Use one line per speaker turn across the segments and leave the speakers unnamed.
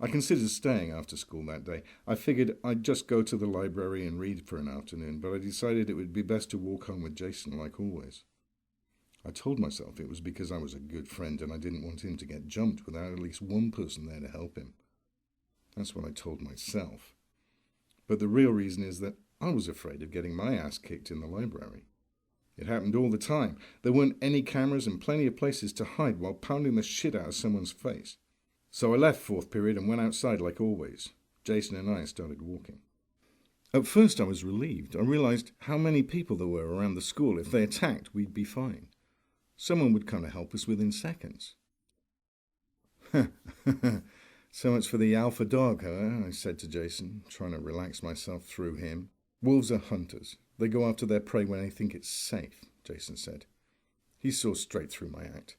I considered staying after school that day. I figured I'd just go to the library and read for an afternoon, but I decided it would be best to walk home with Jason like always. I told myself it was because I was a good friend and I didn't want him to get jumped without at least one person there to help him. That's what I told myself. But the real reason is that I was afraid of getting my ass kicked in the library. It happened all the time. There weren't any cameras and plenty of places to hide while pounding the shit out of someone's face. So I left fourth period and went outside like always. Jason and I started walking. At first I was relieved. I realized how many people there were around the school. If they attacked, we'd be fine. Someone would come to help us within seconds. So much for the alpha dog, huh? I said to Jason, trying to relax myself through him. Wolves are hunters. They go after their prey when they think it's safe, Jason said. He saw straight through my act.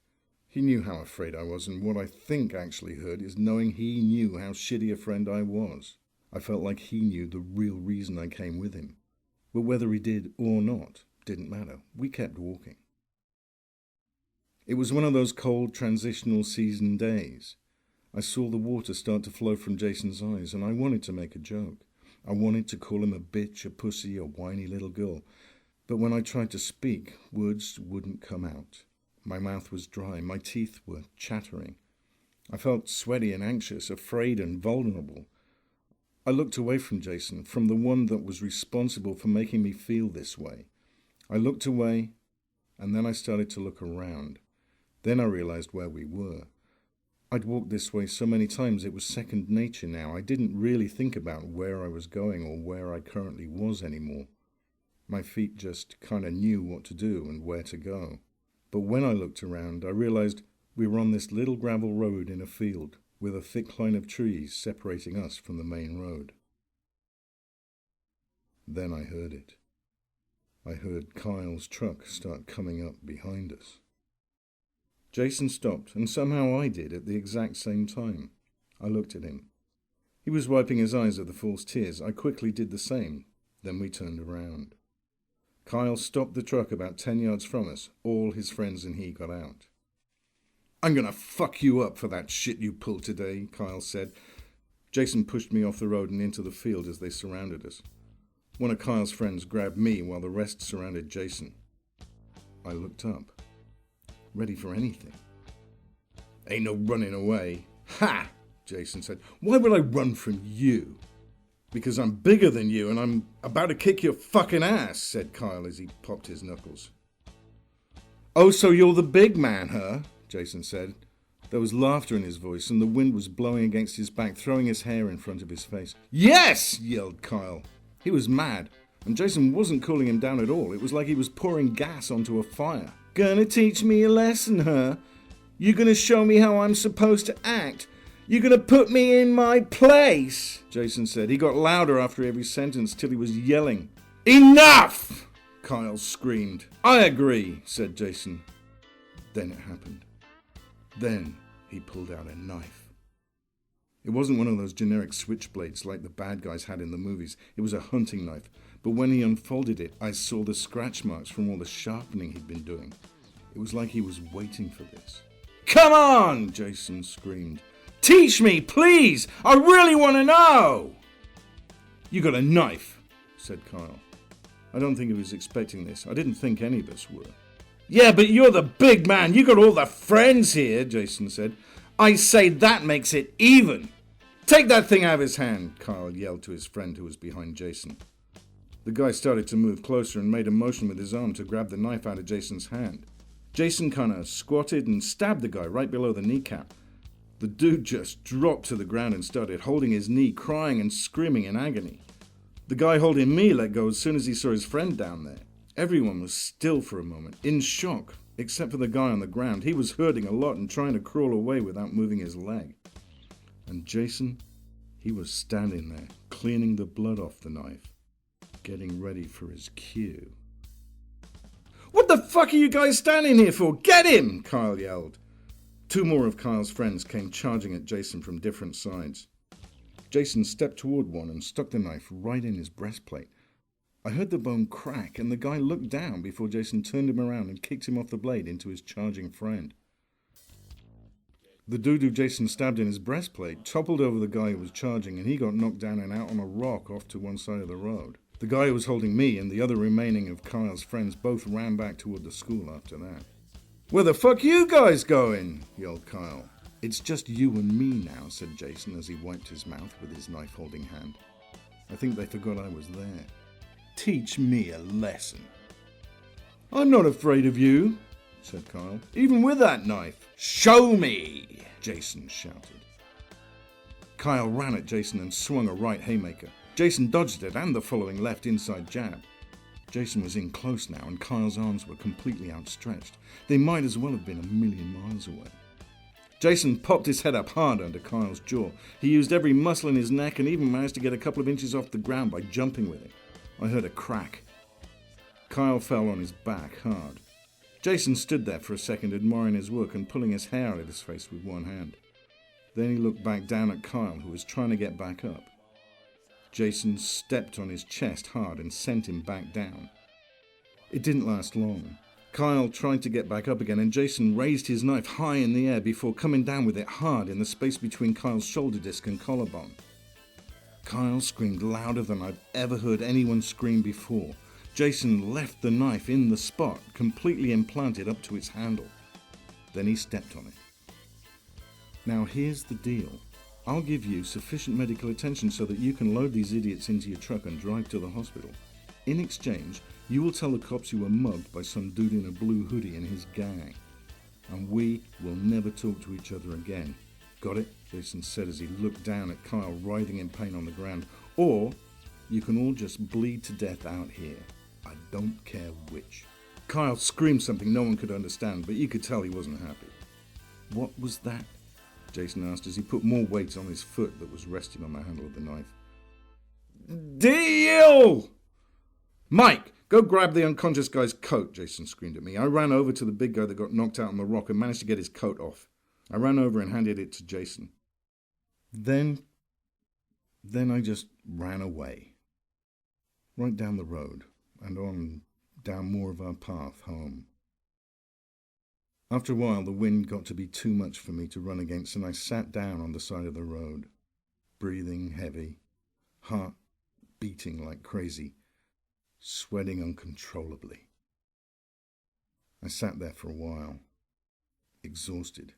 He knew how afraid I was, and what I think actually hurt is knowing he knew how shitty a friend I was. I felt like he knew the real reason I came with him. But whether he did or not didn't matter. We kept walking. It was one of those cold transitional season days. I saw the water start to flow from Jason's eyes, and I wanted to make a joke. I wanted to call him a bitch, a pussy, a whiny little girl. But when I tried to speak, words wouldn't come out. My mouth was dry, my teeth were chattering. I felt sweaty and anxious, afraid and vulnerable. I looked away from Jason, from the one that was responsible for making me feel this way. I looked away, and then I started to look around. Then I realized where we were. I'd walked this way so many times it was second nature now. I didn't really think about where I was going or where I currently was anymore. My feet just kind of knew what to do and where to go. But when I looked around, I realized we were on this little gravel road in a field with a thick line of trees separating us from the main road. Then I heard it. I heard Kyle's truck start coming up behind us. Jason stopped, and somehow I did at the exact same time. I looked at him. He was wiping his eyes at the false tears. I quickly did the same. Then we turned around. Kyle stopped the truck about 10 yards from us. All his friends and he got out. "I'm gonna fuck you up for that shit you pulled today," Kyle said. Jason pushed me off the road and into the field as they surrounded us. One of Kyle's friends grabbed me while the rest surrounded Jason. I looked up, ready for anything. "Ain't no running away." "Ha!" Jason said. "Why would I run from you?" "Because I'm bigger than you and I'm about to kick your fucking ass," said Kyle as he popped his knuckles. "Oh, so you're the big man, huh?" Jason said. There was laughter in his voice and the wind was blowing against his back, throwing his hair in front of his face. "Yes!" yelled Kyle. He was mad, and Jason wasn't cooling him down at all. It was like he was pouring gas onto a fire. "Gonna teach me a lesson, huh? You gonna show me how I'm supposed to act? You gonna put me in my place?" Jason said. He got louder after every sentence till he was yelling. "Enough!" Kyle screamed. "I agree," said Jason. Then it happened. Then he pulled out a knife. It wasn't one of those generic switchblades like the bad guys had in the movies. It was a hunting knife. But when he unfolded it, I saw the scratch marks from all the sharpening he'd been doing. It was like he was waiting for this. "Come on!" Jason screamed. "Teach me, please! I really want to know!" "You got a knife," said Kyle. I don't think he was expecting this. I didn't think any of us were. "Yeah, but you're the big man. You got all the friends here," Jason said. "I say that makes it even." "Take that thing out of his hand," Kyle yelled to his friend who was behind Jason. The guy started to move closer and made a motion with his arm to grab the knife out of Jason's hand. Jason kind of squatted and stabbed the guy right below the kneecap. The dude just dropped to the ground and started holding his knee, crying and screaming in agony. The guy holding me let go as soon as he saw his friend down there. Everyone was still for a moment, in shock, except for the guy on the ground. He was hurting a lot and trying to crawl away without moving his leg. And Jason, he was standing there, cleaning the blood off the knife, getting ready for his cue. "What the fuck are you guys standing here for? Get him!" Kyle yelled. Two more of Kyle's friends came charging at Jason from different sides. Jason stepped toward one and stuck the knife right in his breastplate. I heard the bone crack and the guy looked down before Jason turned him around and kicked him off the blade into his charging friend. The dude who Jason stabbed in his breastplate toppled over the guy who was charging, and he got knocked down and out on a rock off to one side of the road. The guy who was holding me and the other remaining of Kyle's friends both ran back toward the school after that. "Where the fuck you guys going?" yelled Kyle. "It's just you and me now," said Jason as he wiped his mouth with his knife-holding hand. "I think they forgot I was there. Teach me a lesson." "I'm not afraid of you," said Kyle, "even with that knife." "Show me!" Jason shouted. Kyle ran at Jason and swung a right haymaker. Jason dodged it and the following left inside jab. Jason was in close now and Kyle's arms were completely outstretched. They might as well have been a million miles away. Jason popped his head up hard under Kyle's jaw. He used every muscle in his neck and even managed to get a couple of inches off the ground by jumping with it. I heard a crack. Kyle fell on his back hard. Jason stood there for a second admiring his work and pulling his hair out of his face with one hand. Then he looked back down at Kyle, who was trying to get back up. Jason stepped on his chest hard and sent him back down. It didn't last long. Kyle tried to get back up again, and Jason raised his knife high in the air before coming down with it hard in the space between Kyle's shoulder disc and collarbone. Kyle screamed louder than I've ever heard anyone scream before. Jason left the knife in the spot, completely implanted up to its handle. Then he stepped on it. Now here's the deal. I'll give you sufficient medical attention so that you can load these idiots into your truck and drive to the hospital. In exchange, you will tell the cops you were mugged by some dude in a blue hoodie and his gang. And we will never talk to each other again. Got it? Jason said as he looked down at Kyle writhing in pain on the ground. Or you can all just bleed to death out here. I don't care which. Kyle screamed something no one could understand, but you could tell he wasn't happy. What was that? Jason asked as he put more weight on his foot that was resting on the handle of the knife. Deal! Mike, go grab the unconscious guy's coat, Jason screamed at me. I ran over to the big guy that got knocked out on the rock and managed to get his coat off. I ran over and handed it to Jason. Then I just ran away. Right down the road and on down more of our path home. After a while, the wind got to be too much for me to run against, and I sat down on the side of the road, breathing heavy, heart beating like crazy, sweating uncontrollably. I sat there for a while, exhausted.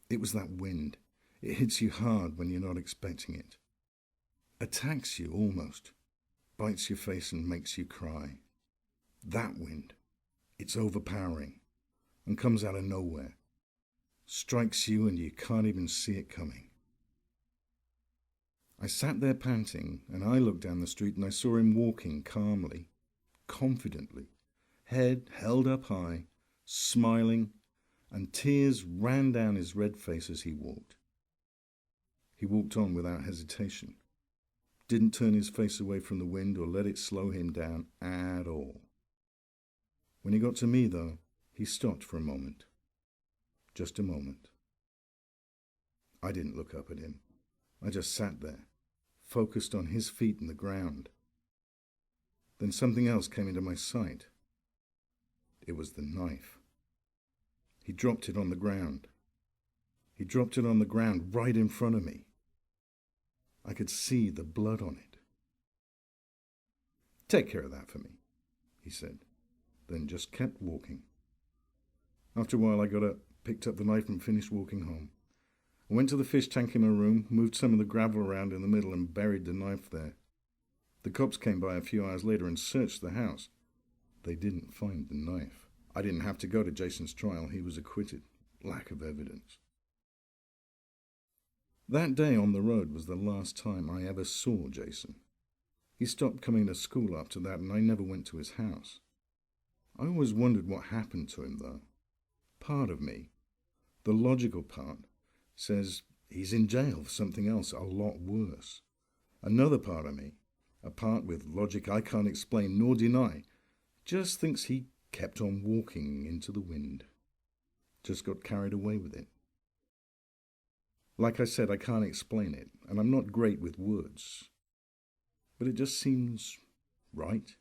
It was that wind. It hits you hard when you're not expecting it. Attacks you almost, bites your face and makes you cry. That wind, it's overpowering and comes out of nowhere, strikes you and you can't even see it coming. I sat there panting, and I looked down the street and I saw him walking calmly, confidently, head held up high, smiling, and tears ran down his red face as he walked. He walked on without hesitation, didn't turn his face away from the wind or let it slow him down at all. When he got to me, though, he stopped for a moment. Just a moment. I didn't look up at him. I just sat there, focused on his feet and the ground. Then something else came into my sight. It was the knife. He dropped it on the ground. He dropped it on the ground right in front of me. I could see the blood on it. "Take care of that for me," he said, then just kept walking. After a while I got up, picked up the knife and finished walking home. I went to the fish tank in my room, moved some of the gravel around in the middle and buried the knife there. The cops came by a few hours later and searched the house. They didn't find the knife. I didn't have to go to Jason's trial. He was acquitted. Lack of evidence. That day on the road was the last time I ever saw Jason. He stopped coming to school after that, and I never went to his house. I always wondered what happened to him, though. Part of me, the logical part, says he's in jail for something else a lot worse. Another part of me, a part with logic I can't explain nor deny, just thinks he kept on walking into the wind. Just got carried away with it. Like I said, I can't explain it, and I'm not great with words. But it just seems right.